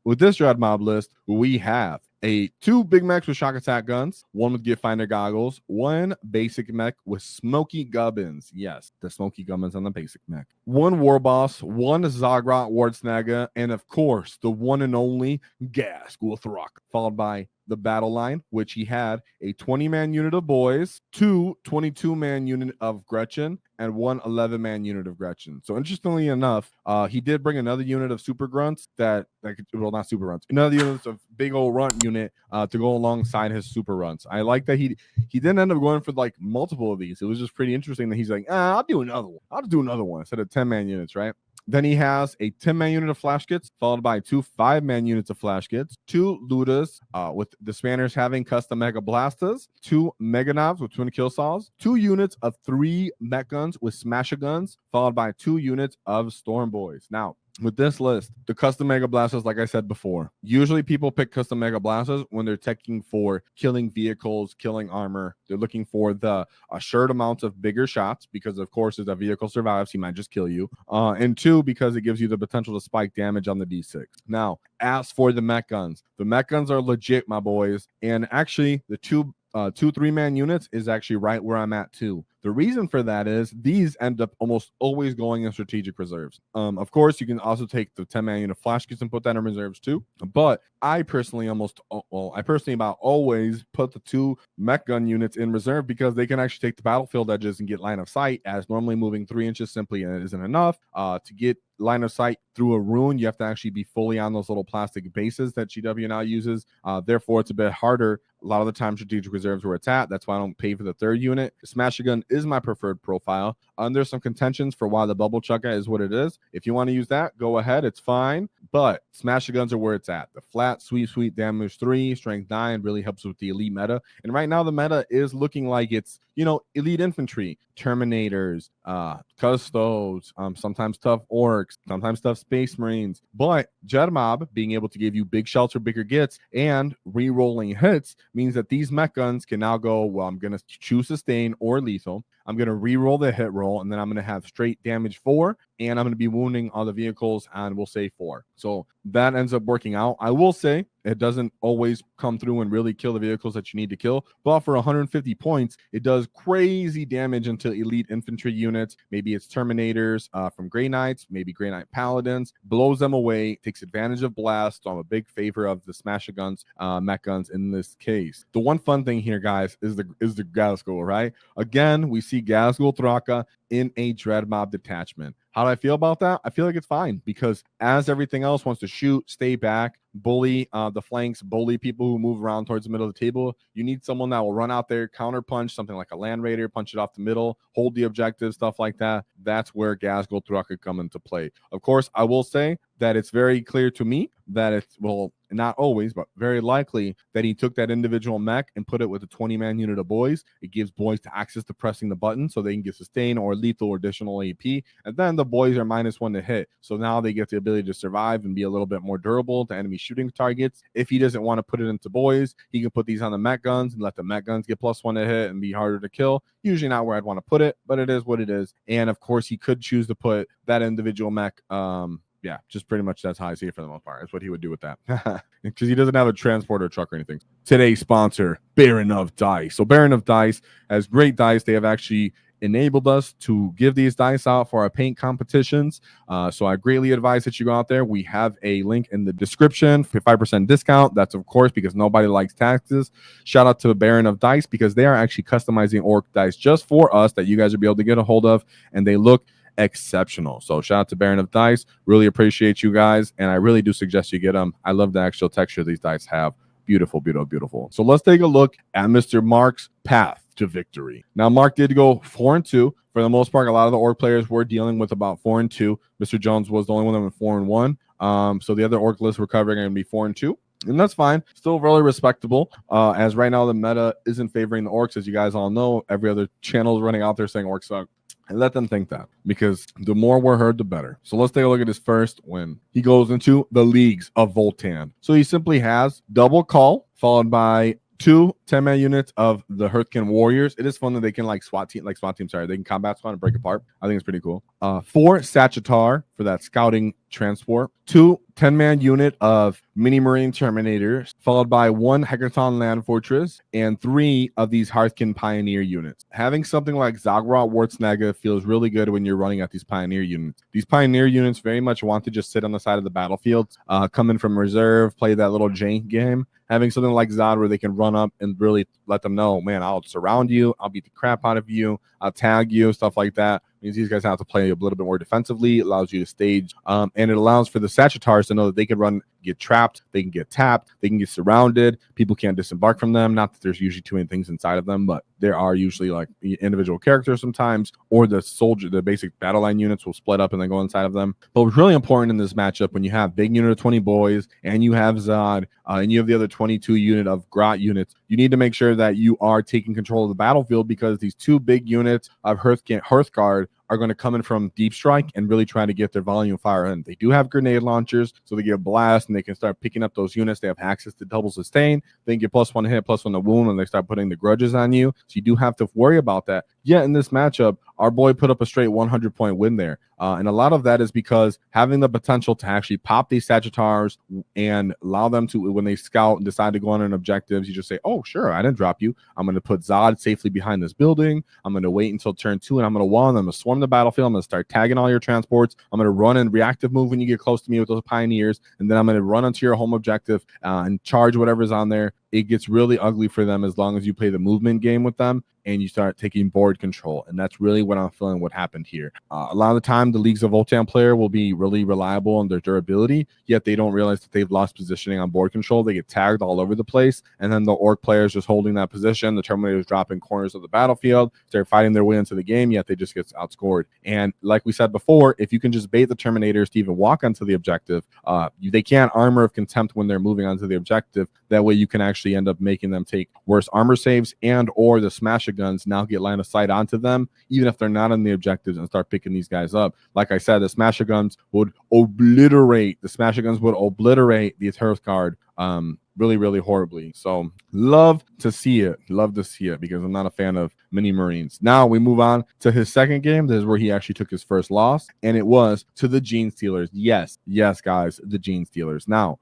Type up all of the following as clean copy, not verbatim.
with this Dread Mob list, we have two big mechs with shock attack guns, one with Gift Finder goggles, one basic mech with smoky gubbins. Yes, the smoky gubbins on the basic mech. One war boss, one Zodgrod Wortsnagga, and of course, the one and only Ghazghkull Thraka, followed by the battle line, which he had a 20-man unit of Boyz, two 22-man unit of Gretchin, and one 11-man unit of Gretchin. So interestingly enough, he did bring another unit of super grunts well, not super grunts, another unit of big old runt unit to go alongside his super runts. I like that he didn't end up going for like multiple of these. It was just pretty interesting that he's like, I'll do another one. I'll do another one instead of 10-man units, right? Then he has a 10-man unit of flash kits, followed by two 5-man units of flash kits, two Ludas, with the Spanners having custom Mega Blastas, two Mega Nobz with twin kill saws, two units of 3 mech guns with smasher guns, followed by 2 units of Storm Boys. Now, with this list, the custom Mega Blasters, like I said before, usually people pick custom Mega Blasters when they're teching for killing vehicles, killing armor. They're looking for the assured amounts of bigger shots because, of course, if that vehicle survives, he might just kill you. And 2, because it gives you the potential to spike damage on the D6. Now, as for the mech guns are legit, my boys. And actually, the two 3-man units is actually right where I'm at too. The reason for that is these end up almost always going in strategic reserves. Of course, you can also take the 10-man unit flash kits and put that in reserves too. But I personally about always put the 2 mech gun units in reserve because they can actually take the battlefield edges and get line of sight, as normally moving 3 inches simply isn't enough. To get line of sight through a rune, you have to actually be fully on those little plastic bases that GW now uses. Therefore, it's a bit harder. A lot of the time, strategic reserves where it's at. That's why I don't pay for the 3rd unit. Smasher gun is my preferred profile. There's some contentions for why the bubble chugga is what it is. If you want to use that, go ahead. It's fine. But smasher guns are where it's at. The flat, sweet damage 3, strength 9 really helps with the elite meta. And right now, the meta is looking like it's, elite infantry, terminators, custos, sometimes tough orcs, sometimes tough space marines. But Dread Mob being able to give you big shelter, bigger gets, and re-rolling hits means that these mech guns can now go, well, I'm going to choose sustain or lethal. I'm going to re-roll the hit roll, and then I'm going to have straight damage 4, and I'm going to be wounding all the vehicles, and we'll say 4. So that ends up working out. I will say it doesn't always come through and really kill the vehicles that you need to kill, but for 150 points, it does crazy damage into elite infantry units. Maybe it's Terminators from Grey Knights, maybe Grey Knight Paladins, blows them away, takes advantage of blast. So I'm a big favor of the smasher guns, mech guns in this case. The one fun thing here, guys, is the Ghazghkull, right? Again, we see Ghazghkull Thraka in a Dread Mob detachment. How do I feel about that? I feel like it's fine because as everything else wants to shoot, stay back, bully the flanks, bully people who move around towards the middle of the table, you need someone that will run out there, counter punch, something like a Land Raider, punch it off the middle, hold the objective, stuff like that. That's where Ghazghkull Thraka come into play. Of course, I will say that it's very clear to me that it's, well, not always, but very likely that he took that individual mech and put it with a 20-man unit of Boyz. It gives Boyz to access to pressing the button so they can get sustain or lethal or additional AP. And then the Boyz are -1 to hit. So now they get the ability to survive and be a little bit more durable to enemy shooting targets. If he doesn't want to put it into Boyz, he can put these on the mech guns and let the mech guns get +1 to hit and be harder to kill. Usually not where I'd want to put it, but it is what it is. And of course, he could choose to put that individual mech yeah, just pretty much that's how I see it for the most part. That's what he would do with that. Because he doesn't have a transporter truck or anything. Today's sponsor, Baron of Dice. So Baron of Dice has great dice. They have actually enabled us to give these dice out for our paint competitions. So I greatly advise that you go out there. We have a link in the description for 5% discount. That's, of course, because nobody likes taxes. Shout out to Baron of Dice because they are actually customizing orc dice just for us that you guys will be able to get a hold of. And they look exceptional. So shout out to Baron of Dice. Really appreciate you guys, and I really do suggest you get them. I love the actual texture these dice have. Beautiful, beautiful, beautiful. So let's take a look at Mr. Mark's path to victory. Now, Mark did go 4-2. For the most part, a lot of the orc players were dealing with about 4-2. Mr. Jones was the only one that went 4-1. So the other orc lists we're covering are going to be 4-2. And that's fine. Still really respectable. As right now, the meta isn't favoring the orcs. As you guys all know, every other channel is running out there saying orcs suck. And let them think that, because the more we're heard, the better. So let's take a look at his first win. He goes into the Leagues of Votann. So he simply has double call, followed by 2 10-man units of the Hearthkin Warriors. It is fun that they can SWAT team, they can combat squad and break apart. I think it's pretty cool. 4 Sagitar for that scouting transport, 2 10-man unit of mini marine terminators, followed by 1 Hecaton land fortress, and 3 of these Hearthkin pioneer units. Having something like Zodgrod Wortsnagga feels really good when you're running at these pioneer units. These pioneer units very much want to just sit on the side of the battlefield, come in from reserve, play that little jank game. Having something like Zod where they can run up and really let them know, man, I'll surround you, I'll beat the crap out of you, I'll tag you, stuff like that. Means these guys have to play a little bit more defensively. It allows you to stage, and it allows for the Sagittars to know that they can run, get trapped, they can get tapped, they can get surrounded. People can't disembark from them. Not that there's usually too many things inside of them, but there are usually like individual characters sometimes, or the soldier, the basic battle line units will split up and then go inside of them. But what's really important in this matchup, when you have big unit of 20 boys and you have Zod, and you have the other 22 unit of Grot units, you need to make sure that you are taking control of the battlefield, because these 2 big units of Hearthguard are going to come in from deep strike and really try to get their volume fire in. They do have grenade launchers, so they get blast and they can start picking up those units. They have access to double sustain. They can get +1 hit, +1 to wound, and they start putting the grudges on you. So you do have to worry about that. Yet in this matchup, our boy put up a straight 100-point win there. And a lot of that is because having the potential to actually pop these Sagittars and allow them to, when they scout and decide to go on an objectives, you just say, oh, sure, I didn't drop you. I'm going to put Zod safely behind this building. I'm going to wait until turn 2, and I'm going to wall them. I'm going to swarm the battlefield. I'm going to start tagging all your transports. I'm going to run and reactive move when you get close to me with those pioneers. And then I'm going to run onto your home objective and charge whatever's on there. It gets really ugly for them as long as you play the movement game with them and you start taking board control. And that's really what I'm feeling what happened here. A lot of the time, the Leagues of Votann player will be really reliable in their durability, yet they don't realize that they've lost positioning on board control. They get tagged all over the place, and then the Orc player is just holding that position. The Terminators drop in corners of the battlefield. They're fighting their way into the game, yet they just get outscored. And like we said before, if you can just bait the Terminators to even walk onto the objective, they can't armor of contempt when they're moving onto the objective. That way you can actually end up making them take worse armor saves, and or the smasher guns now get line of sight onto them, even if they're not on the objectives, and start picking these guys up. Like I said, the smasher guns would obliterate the Hearthguard really, really horribly. So love to see it because I'm not a fan of mini Marines. Now we move on to his second game. This is where he actually took his first loss, and it was to the Genestealers. Yes, guys, the Genestealers. Now,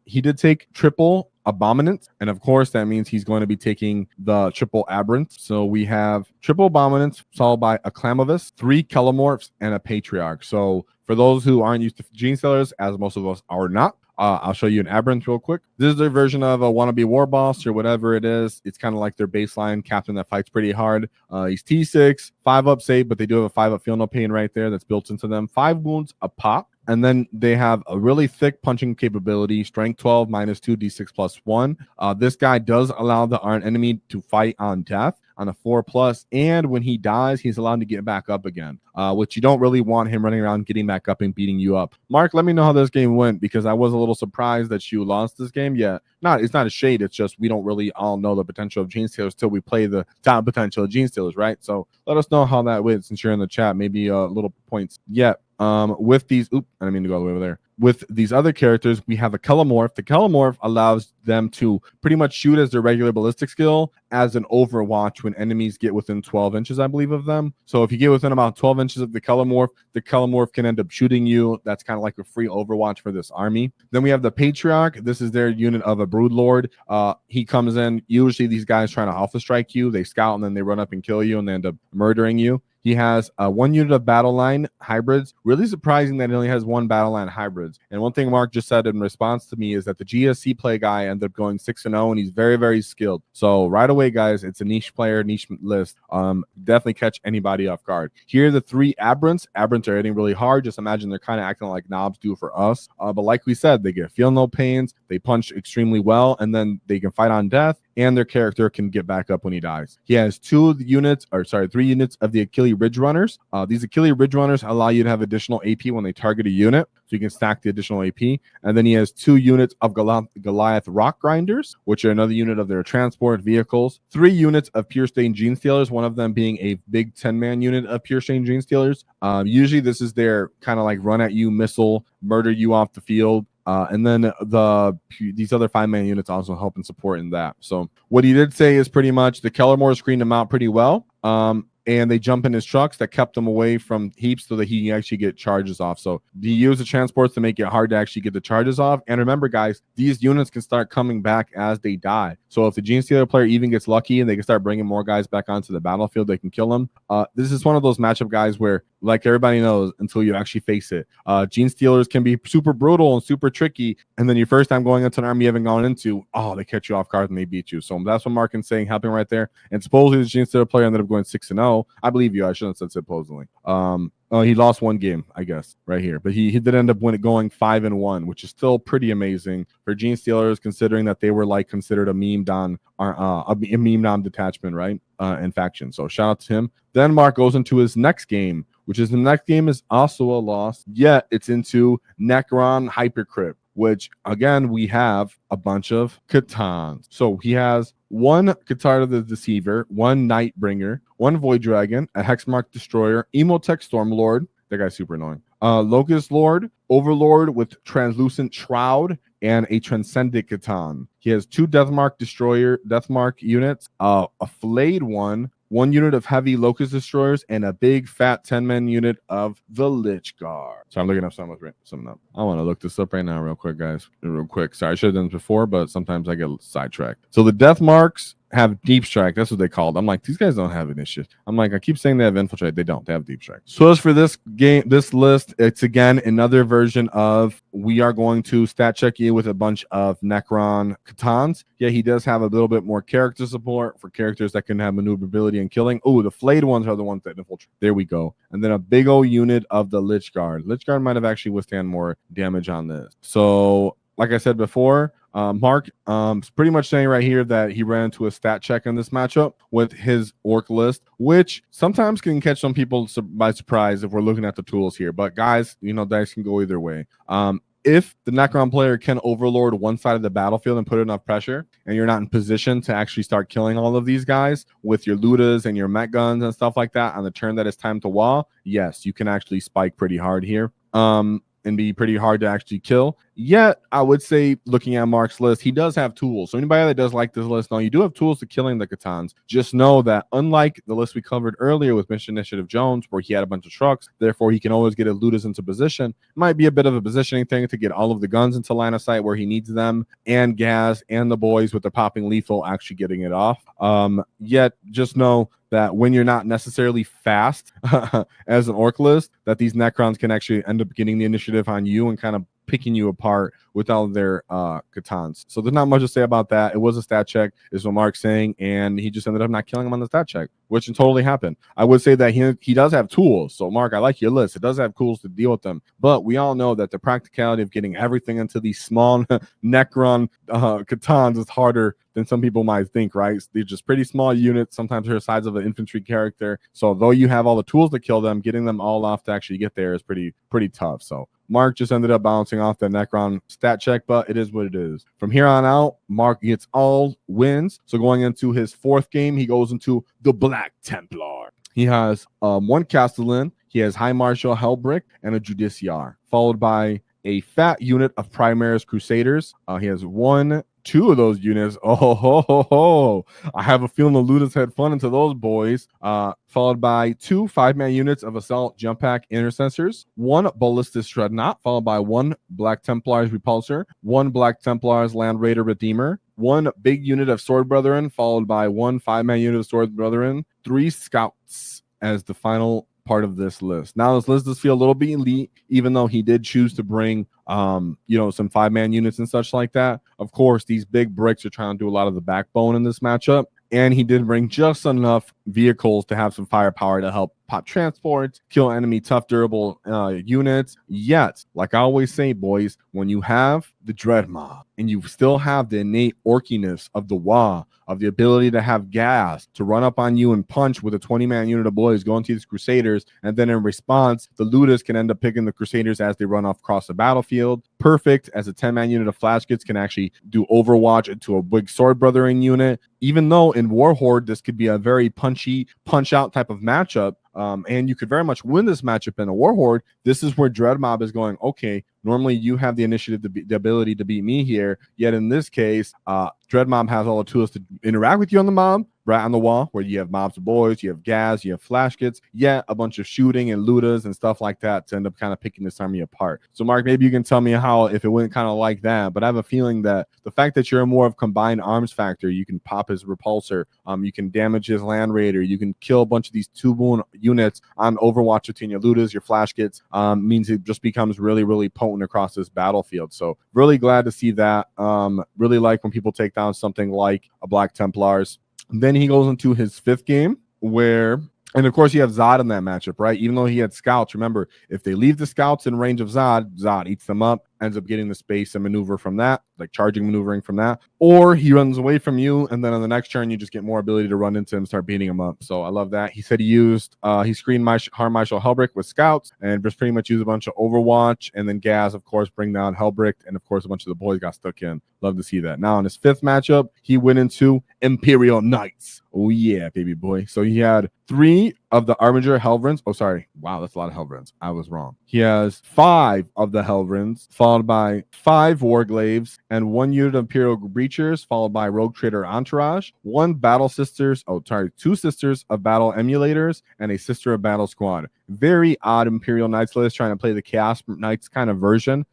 he did take triple Abominant, and of course that means he's going to be taking the triple Aberrant. So we have triple Abominant followed by a Clamovis, 3 Kelomorphs, and a Patriarch. So for those who aren't used to Genestealers, as most of us are not, I'll show you an Aberrant real quick. This is their version of a wannabe war boss or whatever it is. It's kind of like their baseline captain that fights pretty hard. He's T6, 5-up save, but they do have a 5-up feel no pain right there that's built into them. 5 wounds a pop. And then they have a really thick punching capability, strength 12, -2, d6 +1. This guy does allow the enemy to fight on death on a 4+, and when he dies, he's allowed to get back up again, which you don't really want him running around getting back up and beating you up. Mark, let me know how this game went, because I was a little surprised that you lost this game. Yeah, it's not a shade. It's just we don't really all know the potential of Genestealers till we play the top potential of Genestealers, right? So let us know how that went since you're in the chat. Maybe little points. Yeah. With these, I didn't mean to go all the way over there. With these other characters, we have a Kelomorph. The Kelomorph allows them to pretty much shoot as their regular ballistic skill as an overwatch when enemies get within 12 inches, I believe, of them. So if you get within about 12 inches of the Kelomorph can end up shooting you. That's kind of like a free overwatch for this army. Then we have the Patriarch. This is their unit of a Broodlord. He comes in. Usually these guys trying to alpha strike you. They scout and then they run up and kill you and they end up murdering you. He has 1 unit of battle line hybrids. Really surprising that he only has 1 battle line hybrids. And one thing Mark just said in response to me is that the GSC play guy ended up going 6-0, and he's very, very skilled. So right away, guys, it's a niche player, niche list. Definitely catch anybody off guard. Here are the 3 Aberrants. Aberrants are hitting really hard. Just imagine they're kind of acting like nobz do for us. But like we said, they get feel no pains. They punch extremely well, and then they can fight on death, and their character can get back up when he dies. He has 3 units of the Achilles Ridge Runners. These Achilles Ridge Runners allow you to have additional AP when they target a unit, so you can stack the additional AP. And then he has 2 units of Goliath Rock Grinders, which are another unit of their transport vehicles. 3 units of Pure Stain Genestealers, one of them being a big 10-man unit of Pure Stain Genestealers. Usually this is their kind of like run at you missile, murder you off the field. And then these other 5-man units also help and support in that. So what he did say is pretty much the Kellermore screened him out pretty well. and they jump in his trucks that kept him away from heaps so that he can actually get charges off. So he used the transports to make it hard to actually get the charges off. And remember, guys, these units can start coming back as they die. So if the Genestealer player even gets lucky and they can start bringing more guys back onto the battlefield, they can kill them. This is one of those matchup guys where, like everybody knows, until you actually face it, Genestealers can be super brutal and super tricky. And then your first time going into an army you haven't gone into, they catch you off guard and they beat you. So that's what Mark is saying, helping right there. And supposedly the Genestealer player ended up going 6-0. I believe you. I shouldn't have said supposedly. He lost one game, I guess, right here. But he did end up going 5-1, which is still pretty amazing for Genestealers, considering that they were like considered a meme on detachment, right? And faction. So shout out to him. Then Mark goes into his next game, which is the next game is also a loss, yet it's into Necron Hypercrypt, which again we have a bunch of C'tans. So he has one Cathar the Deceiver, one Nightbringer, one Void Dragon, a Hexmark Destroyer, Emotech Stormlord. That guy's super annoying. Locust Lord, Overlord with Translucent Shroud, and a Transcendent C'tan. He has two Deathmark units, a flayed one unit of heavy Locust Destroyers, and a big fat 10-man unit of the Lich Guard. So I'm looking up something up. I want to look this up right now real quick, guys. Real quick. Sorry, I should have done this before, but sometimes I get sidetracked. So the Deathmarks have Deep Strike. That's what they called. I'm like, these guys don't have initiative. I'm like, I keep saying they have Infiltrate. They don't. They have Deep Strike. So as for this game, this list, it's again another version of we are going to stat check you with a bunch of Necron C'tans. Yeah, he does have a little bit more character support for characters that can have maneuverability and killing. Oh, the flayed ones are the ones that infiltrate. There we go. And then a big old unit of the Lich Guard. Lich Guard might have actually withstand more damage on this. So like I said before, Mark is pretty much saying right here that he ran into a stat check in this matchup with his orc list, which sometimes can catch some people by surprise if we're looking at the tools here. But guys, dice can go either way. If the Necron player can overlord one side of the battlefield and put enough pressure, and you're not in position to actually start killing all of these guys with your Ludas and your Met guns and stuff like that on the turn that it's time to WAAAGH, yes, you can actually spike pretty hard here. And be pretty hard to actually kill. Yet, I would say, looking at Mark's list, he does have tools. So anybody that does like this list, no, you do have tools to killing the C'tans. Just know that unlike the list we covered earlier with Mission Initiative Jones, where he had a bunch of trucks, therefore he can always get his Ludas into position, might be a bit of a positioning thing to get all of the guns into line of sight where he needs them, and Gaz and the boys with the popping lethal actually getting it off. Yet, just know that when you're not necessarily fast as an orc list, that these Necrons can actually end up getting the initiative on you and kind of picking you apart with all of their C'tans. So there's not much to say about that. It was a stat check, is what Mark's saying, and he just ended up not killing him on the stat check, which totally happened. I would say that he does have tools. So Mark, I like your list. It does have tools to deal with them, but we all know that the practicality of getting everything into these small Necron C'tans is harder than some people might think, right? They're just pretty small units. Sometimes they're the size of an infantry character. So though you have all the tools to kill them, getting them all off to actually get there is pretty tough. So Mark just ended up bouncing off the Necron stat check, but it is what it is. From here on out, Mark gets all wins. So going into his fourth game, he goes into the Black Templar. He has one Castellan, he has High Marshal Hellbrick, and a Judiciar, followed by a fat unit of Primaris Crusaders. He has two of those units. I have a feeling the Ludas had fun into those boys. Followed by two 5-man units of Assault Jump Pack Intercessors, one Ballistic Dreadnought, followed by one Black Templars Repulsor, one Black Templars Land Raider Redeemer, one big unit of Sword Brethren, followed by one 5-man unit of Sword Brethren, 3 Scouts as the final part of this list. Now this list does feel a little bit elite, even though he did choose to bring some 5-man units and such like that. Of course, these big bricks are trying to do a lot of the backbone in this matchup, and he did bring just enough vehicles to have some firepower to help pop transports, kill enemy tough durable units. Yet, like I always say, boys, when you have the Dread Mob and you still have the innate orkiness of the WAAAGH, of the ability to have gas to run up on you and punch with a 20-man unit of boys going to these Crusaders, and then in response, the Ludas can end up picking the Crusaders as they run off across the battlefield. Perfect, as a 10-man unit of Flashkits can actually do Overwatch into a big Sword Brothering unit. Even though in Warhorde, this could be a very punchy, punch-out type of matchup, and you could very much win this matchup in a Warhorde. This is where Dread Mob is going, okay, normally you have the initiative, the ability to beat me here, yet in this case, Dread Mob has all the tools to interact with you on the mob, Rat on the Wall, where you have mobs of boys, you have gas, you have flash kits, a bunch of shooting and lootas and stuff like that to end up kind of picking this army apart. So Mark, maybe you can tell me how, if it went kind of like that, but I have a feeling that the fact that you're more of combined arms factor, you can pop his repulsor, you can damage his land raider, you can kill a bunch of these 2-wound units on Overwatch between your lootas, your flash kits, means it just becomes really, really potent across this battlefield. So really glad to see that. Really like when people take down something like a Black Templars. Then he goes into his 5th game where, and of course you have Zod in that matchup, right? Even though he had scouts, remember, if they leave the scouts in range of Zod, Zod eats them up, ends up getting the space and maneuver from that, like charging maneuvering from that, or he runs away from you, and then on the next turn you just get more ability to run into him, start beating him up. So I love that. He said he used he screened Harm Marshal Helbrick with scouts and just pretty much used a bunch of Overwatch, and then Gaz, of course, bring down Helbrick, and of course a bunch of the boys got stuck in. Love to see that. Now in his 5th matchup, he went into Imperial Knights. Oh yeah, baby boy. So he had 3 of the Armiger Helvrins. Oh, sorry. Wow, that's a lot of Helvrins. I was wrong. He has 5 of the Helvrins, followed by 5 Warglaves, and 1 unit of Imperial Breachers, followed by Rogue Trader Entourage, 2 2 Sisters of Battle Emulators, and a Sister of Battle Squad. Very odd Imperial Knights list, trying to play the Chaos Knights kind of version.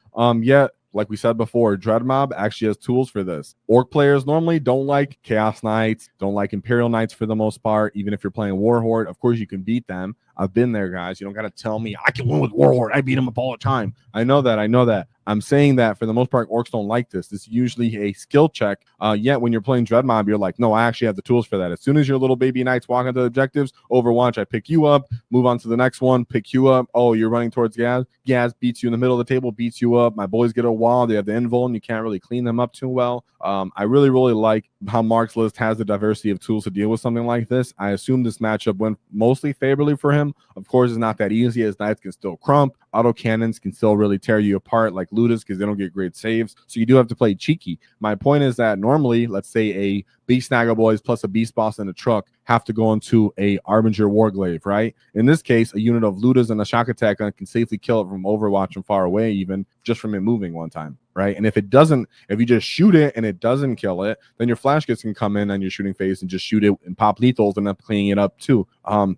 Yet, like we said before, Dread Mob actually has tools for this. Orc players normally don't like Chaos Knights, don't like Imperial Knights for the most part, even if you're playing Warhorde. Of course, you can beat them. I've been there, guys. You don't got to tell me I can win with Warhorde. I beat them up all the time. I know that. I'm saying that for the most part, orcs don't like this. This is usually a skill check. Yet when you're playing Dread Mob, you're like, no, I actually have the tools for that. As soon as your little baby knights walk into the objectives, Overwatch, I pick you up, move on to the next one, pick you up. Oh, you're running towards Gaz. Gaz beats you in the middle of the table, beats you up. My boys get a wall. They have the invul, and you can't really clean them up too well. I really, really like how Mark's list has the diversity of tools to deal with something like this. I assume this matchup went mostly favorably for him. Of course, it's not that easy, as knights can still crump. Auto cannons can still really tear you apart like Ludas, because they don't get great saves. So you do have to play cheeky. My point is that normally, let's say a Beastnagga boys plus a beast boss in a truck have to go into a Armiger Warglaive, right? In this case, a unit of Ludas and a shock attack can safely kill it from Overwatch from far away, even just from it moving one time, right? And if you just shoot it and it doesn't kill it, then your flash kits can come in on your shooting phase and just shoot it and pop lethals and up cleaning it up too.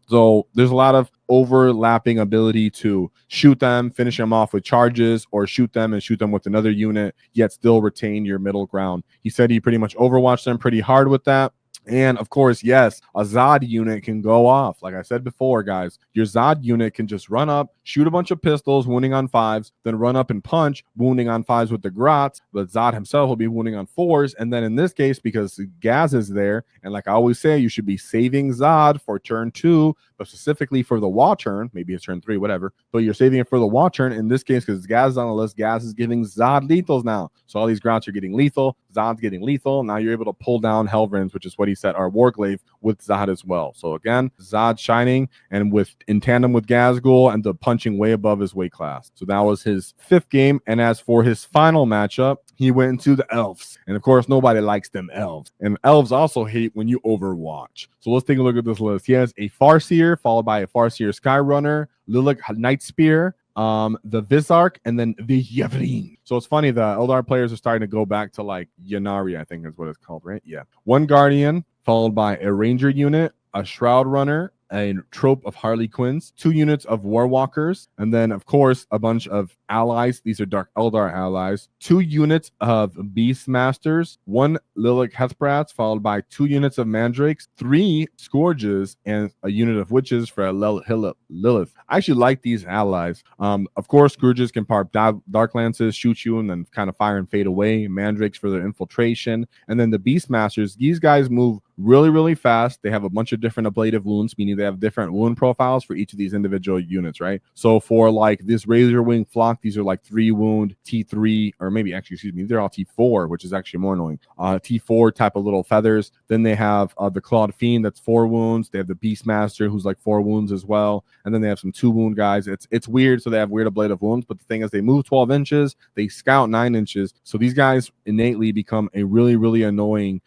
So there's a lot of overlapping ability to shoot them, finish them off with charges, or shoot them and shoot them with another unit, yet still retain your middle ground. He said he pretty much overwatched them pretty hard with that. And of course, yes, a Zod unit can go off. Like I said before, guys, your Zod unit can just run up, shoot a bunch of pistols, wounding on 5s, then run up and punch, wounding on 5s with the Grots. But Zod himself will be wounding on 4s. And then in this case, because Gaz is there, and like I always say, you should be saving Zod for turn 2, but specifically for the WAAAGH turn, maybe it's turn 3, whatever. But you're saving it for the WAAAGH turn in this case because Gaz is on the list. Gaz is giving Zod lethals now. So all these Grots are getting lethal. Zod's getting lethal. Now you're able to pull down Helvrins, which is what he said, our Warglaive with Zod as well. So again, Zod shining, and with in tandem with Ghazghkull and the punching way above his weight class. So that was his 5th game. And as for his final matchup, he went into the elves. And of course, nobody likes them elves. And elves also hate when you overwatch. So let's take a look at this list. He has a Farseer, followed by a Farseer Skyrunner, Lilac Night Spear, the Visarch, and then the Yavrin. So it's funny, the Aeldari players are starting to go back to like Ynnari, I think is what it's called, right? Yeah. 1 Guardian, followed by a Ranger unit, a Shroud Runner, a trope of Harley Quinns, 2 units of Warwalkers, and then of course a bunch of allies. These are Dark Eldar allies. 2 units of Beastmasters, 1 Lilac Hethbrats, followed by 2 units of Mandrakes, 3 Scourges, and a unit of Witches for Lilith. I actually like these allies. Of course, Scourges can pop Dark Lances, shoot you, and then kind of fire and fade away. Mandrakes for their infiltration, and then the Beastmasters. These guys move really, really fast. They have a bunch of different ablative wounds, meaning they have different wound profiles for each of these individual units, right? So for like this Razor Wing Flock, these are like 3 wound T3, or maybe actually, excuse me, they're all T4, which is actually more annoying. T4 type of little feathers. Then they have the Clawed Fiend, that's 4 wounds. They have the Beastmaster, who's like 4 wounds as well. And then they have some 2 wound guys. It's weird, so they have weird ablative wounds, but the thing is they move 12 inches, they scout 9 inches. So these guys innately become a really, really annoying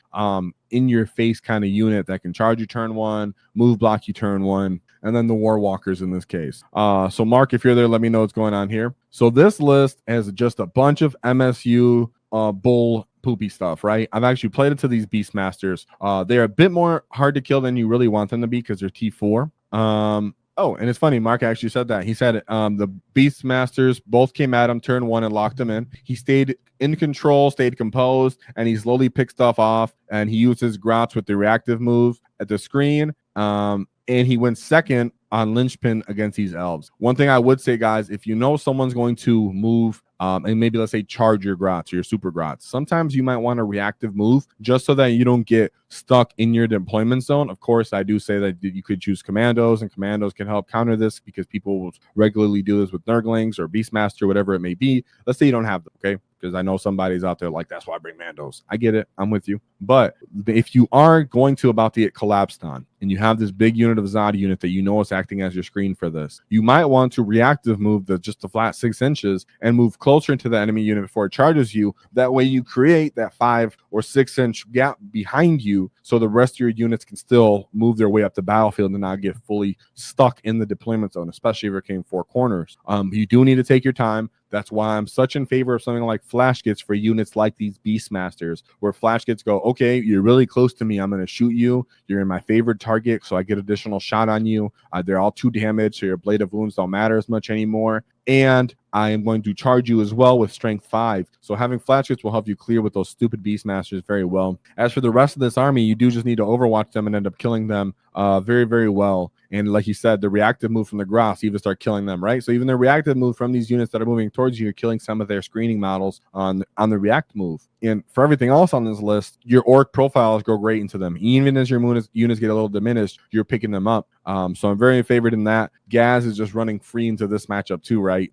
in your face kind of unit that can charge you turn 1, move block you turn 1, and then the Warwalkers in this case. So Mark, if you're there, let me know what's going on here. So this list has just a bunch of MSU bull poopy stuff, right? I've actually played into these Beastmasters. They're a bit more hard to kill than you really want them to be because they're T4. Oh, and it's funny, Mark actually said that. He said the Beastmasters both came at him turn one and locked him in. He stayed in control, stayed composed, and he slowly picked stuff off, and he used his Grots with the reactive move at the screen. And he went second on linchpin against these elves. One thing I would say, guys, if you know someone's going to move and maybe let's say charge your Grots or your super Grots, sometimes you might want a reactive move just so that you don't get stuck in your deployment zone. Of course, I do say that you could choose commandos, and commandos can help counter this because people will regularly do this with Nurglings or Beastmaster, whatever it may be. Let's say you don't have them, okay? Because I know somebody's out there like, that's why I bring Mandos. I get it. I'm with you. But if you are going to about to get collapsed on and you have this big unit of Zod unit that you know is acting as your screen for this, you might want to reactive move just the flat 6 inches and move closer into the enemy unit before it charges you. That way you create that 5 or 6 inch gap behind you so the rest of your units can still move their way up the battlefield and not get fully stuck in the deployment zone, especially if it came 4 corners. You do need to take your time. That's why I'm such in favor of something like flash kits for units like these Beastmasters, where flash kits go, okay, you're really close to me, I'm going to shoot you. You're in my favorite target, so I get additional shot on you. They're all 2 damage, so your blade of wounds don't matter as much anymore. And I am going to charge you as well with strength 5. So having flash kits will help you clear with those stupid Beastmasters very well. As for the rest of this army, you do just need to overwatch them and end up killing them very, very well. And like you said, the reactive move from the Grots even start killing them, right? So even the reactive move from these units that are moving towards you, you're killing some of their screening models on the react move. And for everything else on this list, your orc profiles go great into them. Even as your units get a little diminished, you're picking them up. So I'm very in favor in that. Gaz is just running free into this matchup too, right?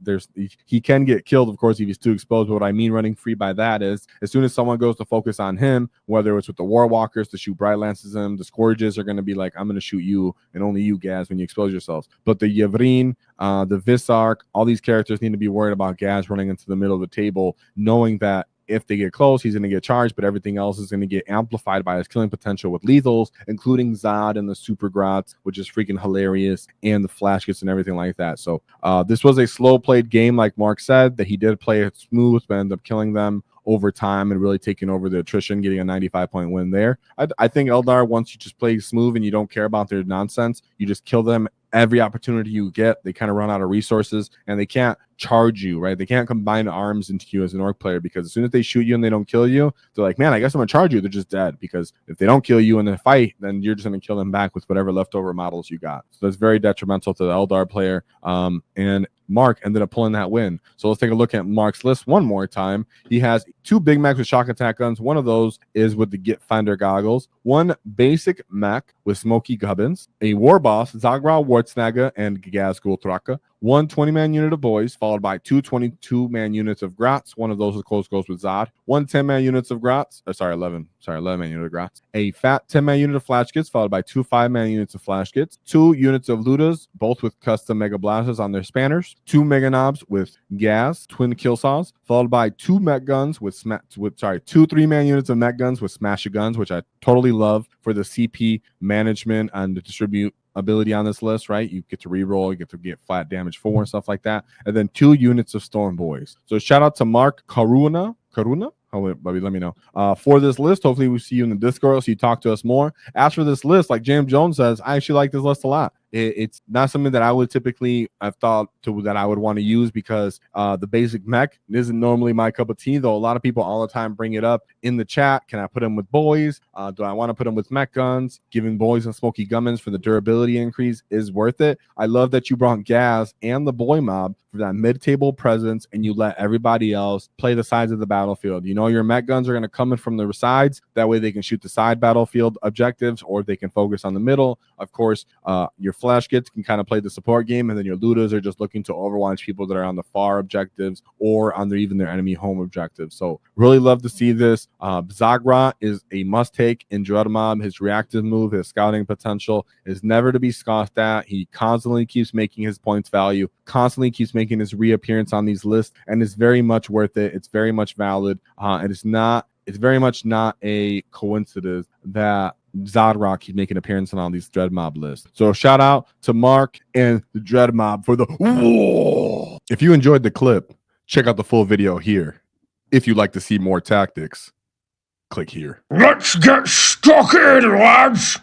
He can get killed, of course, if he's too exposed. But what I mean running free by that is as soon as someone goes to focus on him, whether it's with the Warwalkers to shoot Bright Lances him, the Scourges are going to be like, I'm going to shoot you and only you, Gaz, when you expose yourselves. But the Yavrin, the Visarch, all these characters need to be worried about Gaz running into the middle of the table, knowing that if they get close, he's going to get charged, but everything else is going to get amplified by his killing potential with lethals, including Zod and the Super Grots, which is freaking hilarious, and the flash kits and everything like that. So this was a slow-played game, like Mark said, that he did play it smooth, but ended up killing them over time and really taking over the attrition, getting a 95-point win there. I think Eldar, once you just play smooth and you don't care about their nonsense, you just kill them every opportunity you get. They kind of run out of resources and they can't charge you, right? They can't combine arms into you as an orc player, because as soon as they shoot you and they don't kill you, they're like, man, I guess I'm gonna charge you. They're just dead, because if they don't kill you in the fight, then you're just gonna kill them back with whatever leftover models you got. So that's very detrimental to the Eldar player. And Mark ended up pulling that win. So let's take a look at Mark's list one more time. He has 2 big mechs with shock attack guns. One of those is with the Get Finder goggles, 1 basic mech with smoky gubbins, a war boss, Zodgrod Wortsnagga and Ghazghkull Thraka, 1 20-man unit of boys, followed by 2 22-man units of Grots. One of those, of course, goes with Zod. 1 10-man units of Grots. 11-man unit of Grots. A fat 10-man unit of Flash Kits, followed by 2 5-man units of Flash Kits. 2 units of Ludas, both with custom Mega Blasters on their spanners. 2 Mega Nobs with Gas, twin kill saws, followed by 2 mech guns with 2 3-man units of mech guns with Smasher guns, which I totally love for the CP management and the distribute ability on this list, right? You get to reroll, you get to get flat damage 4 and stuff like that. And then 2 units of Storm Boys. So shout out to Mark Caruana. Oh, wait, Bobby, let me know. For this list, hopefully we see you in the Discord so you talk to us more. As for this list, like James Jones says, I actually like this list a lot. It's not something that I would typically have thought that I would want to use, because the basic mech isn't normally my cup of tea, though a lot of people all the time bring it up in the chat. Can I put them with boys? Do I want to put them with mech guns? Giving boys and smoky gummins for the durability increase is worth it. I love that you brought Gaz and the boy mob for that mid-table presence, and you let everybody else play the sides of the battlefield. You know your mech guns are going to come in from the sides. That way they can shoot the side battlefield objectives, or they can focus on the middle. Of course, your flash kits can kind of play the support game, and then your looters are just looking to overwatch people that are on the far objectives or on even their enemy home objectives. So really love to see this. Zodgrod is a must-take in Dread Mob. His reactive move, his scouting potential is never to be scoffed at. He constantly keeps making his points value, constantly keeps making his reappearance on these lists, and it's very much worth it. It's very much valid, and it's very much not a coincidence that Zodgrod keeps making appearance on all these Dread Mob lists. So shout out to Mark and the Dread Mob for the war. If you enjoyed the clip, check out the full video here. If you'd like to see more tactics. click here. Let's get stuck in, lads!